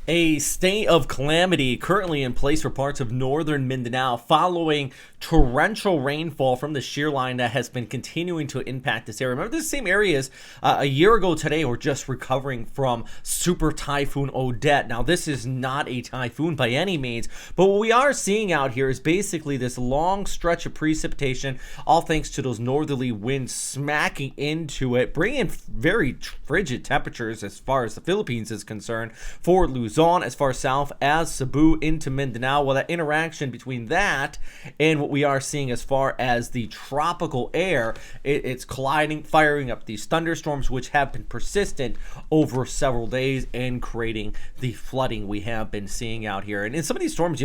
A state of calamity currently in place for parts of northern Mindanao following torrential rainfall from the shear line that has been continuing to impact this area. Remember, the same areas a year ago today were just recovering from Super Typhoon Odette. Now, this is not a typhoon by any means, but what we are seeing out here is basically this long stretch of precipitation, all thanks to those northerly winds smacking into it, bringing very frigid temperatures as far as the Philippines is concerned for Luzon, as far south as Cebu into Mindanao. Well, that interaction between that and what we are seeing as far as the tropical air, it's colliding, firing up these thunderstorms, which have been persistent over several days and creating the flooding we have been seeing out here. And in some of these storms,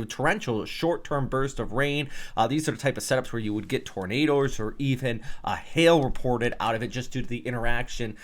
torrential short-term bursts of rain. These are the type of setups where you would get tornadoes or even hail reported out of it, just due to the interaction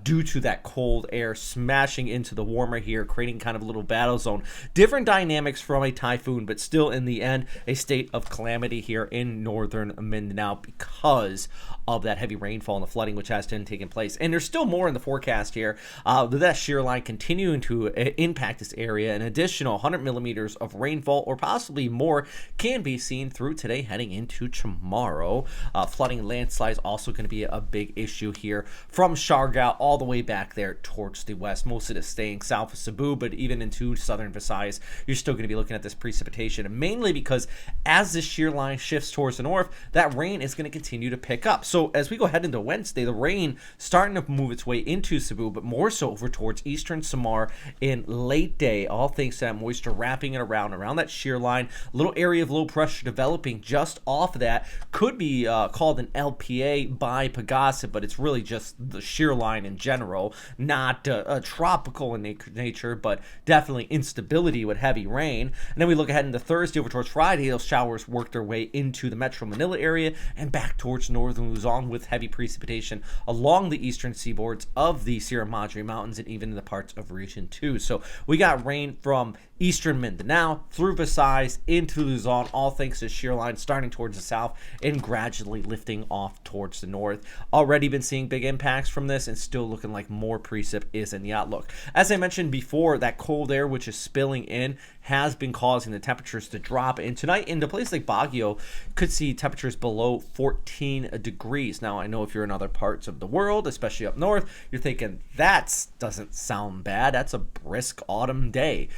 due to that cold air smashing into the warmer here, creating kind of a little battle zone. Different dynamics from a typhoon, but still in the end a state of calamity here in northern Mindanao because of that heavy rainfall and the flooding which has been taking place. And there's still more in the forecast here. That shear line continuing to impact this area. An additional 100 millimeters of rainfall or possibly more can be seen through today heading into tomorrow. Flooding and landslides also going to be a big issue here from Siargao all the way back there towards the west. Most of it staying south of Cebu, but even into southern Visayas, you're still going to be looking at this precipitation, mainly because as this shear line shifts towards the north, that rain is going to continue to pick up. So as we go ahead into Wednesday, the rain starting to move its way into Cebu, but more so over towards eastern Samar in late day, all thanks to that moisture wrapping it around that shear line. A little area of low pressure developing just off of that. Could be called an LPA by Pagasa, but it's really just the shear line in general, not tropical in nature, but definitely instability with heavy rain. And then we look ahead into Thursday over towards Friday. Those showers work their way into the Metro Manila area and back towards northern Luzon with heavy precipitation along the eastern seaboards of the Sierra Madre Mountains and even in the parts of Region 2. So we got rain from eastern Mindanao through Visayas into Luzon, all thanks to shear line starting towards the south and gradually lifting off towards the north. Already been seeing big impacts from this and still looking like more precip is in the outlook. As I mentioned before, that cold air which is spilling in has been causing the temperatures to drop, and tonight into a place like Baguio could see temperatures below 14 degrees. Now, I know if you're in other parts of the world, especially up north, you're thinking that doesn't sound bad. That's a brisk autumn day.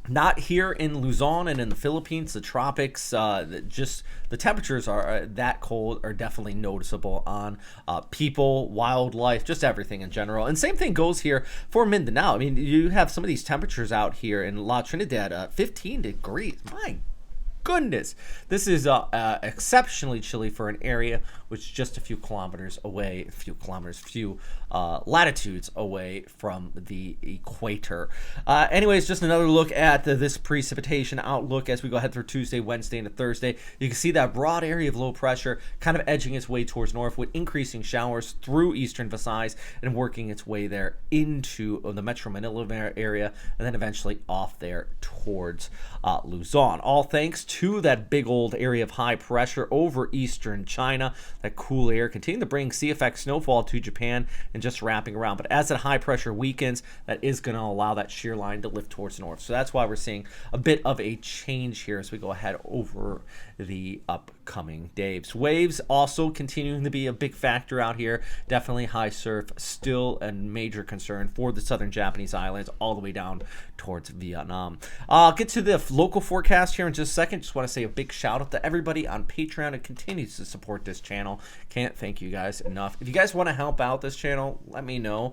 Not here in Luzon and in the Philippines, the tropics. Just the temperatures are that cold are definitely noticeable on people, wildlife, just everything in general. And same thing goes here for Mindanao. I mean, you have some of these temperatures out here in La Trinidad, 15 degrees. My goodness, this is exceptionally chilly for an area which is just a few latitudes away from the equator. Anyways, just another look at this precipitation outlook as we go ahead through Tuesday, Wednesday, into Thursday. You can see that broad area of low pressure kind of edging its way towards north with increasing showers through eastern Visayas and working its way there into the Metro Manila area and then eventually off there towards Luzon. All thanks to that big old area of high pressure over eastern China. That cool air continuing to bring sea-effect snowfall to Japan and just wrapping around. But as that high pressure weakens, that is going to allow that shear line to lift towards the north. So that's why we're seeing a bit of a change here as we go ahead over the upcoming days. Waves also continuing to be a big factor out here. Definitely high surf, still a major concern for the southern Japanese islands all the way down towards Vietnam. I'll get to the local forecast here in just a second. Just want to say a big shout out to everybody on Patreon who continues to support this channel. Can't thank you guys enough. If you guys want to help out this channel, let me know.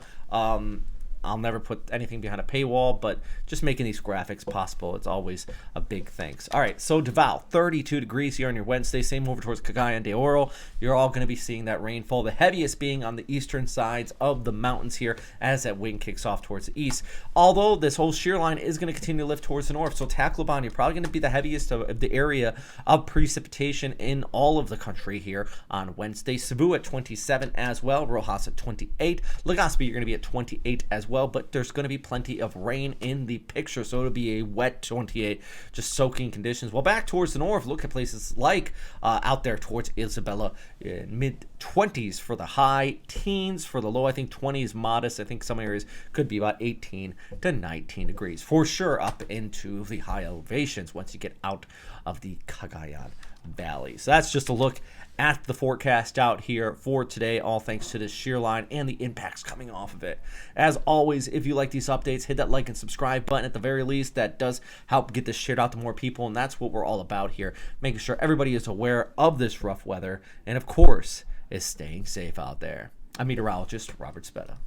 I'll never put anything behind a paywall, but just making these graphics possible, it's always a big thanks. All right, so Davao, 32 degrees here on your Wednesday. Same over towards Cagayan de Oro. You're all going to be seeing that rainfall, the heaviest being on the eastern sides of the mountains here as that wind kicks off towards the east. Although this whole shear line is going to continue to lift towards the north, so Tacloban, you're probably going to be the heaviest of the area of precipitation in all of the country here on Wednesday. Cebu at 27 as well. Rojas at 28. Legazpi, you're going to be at 28 as well, but there's going to be plenty of rain in the picture, so it'll be a wet 28, just soaking conditions. Well, back towards the north, look at places like out there towards Isabella, mid-20s for the high, teens for the low. I think 20 is modest. I think some areas could be about 18 to 19 degrees for sure up into the high elevations once you get out of the Cagayan Valley. So that's just a look at the forecast out here for today, all thanks to this shear line and the impacts coming off of it. As always, if you like these updates, hit that like and subscribe button at the very least. That does help get this shared out to more people, and that's what we're all about here, making sure everybody is aware of this rough weather and, of course, is staying safe out there. I'm meteorologist Robert Speta.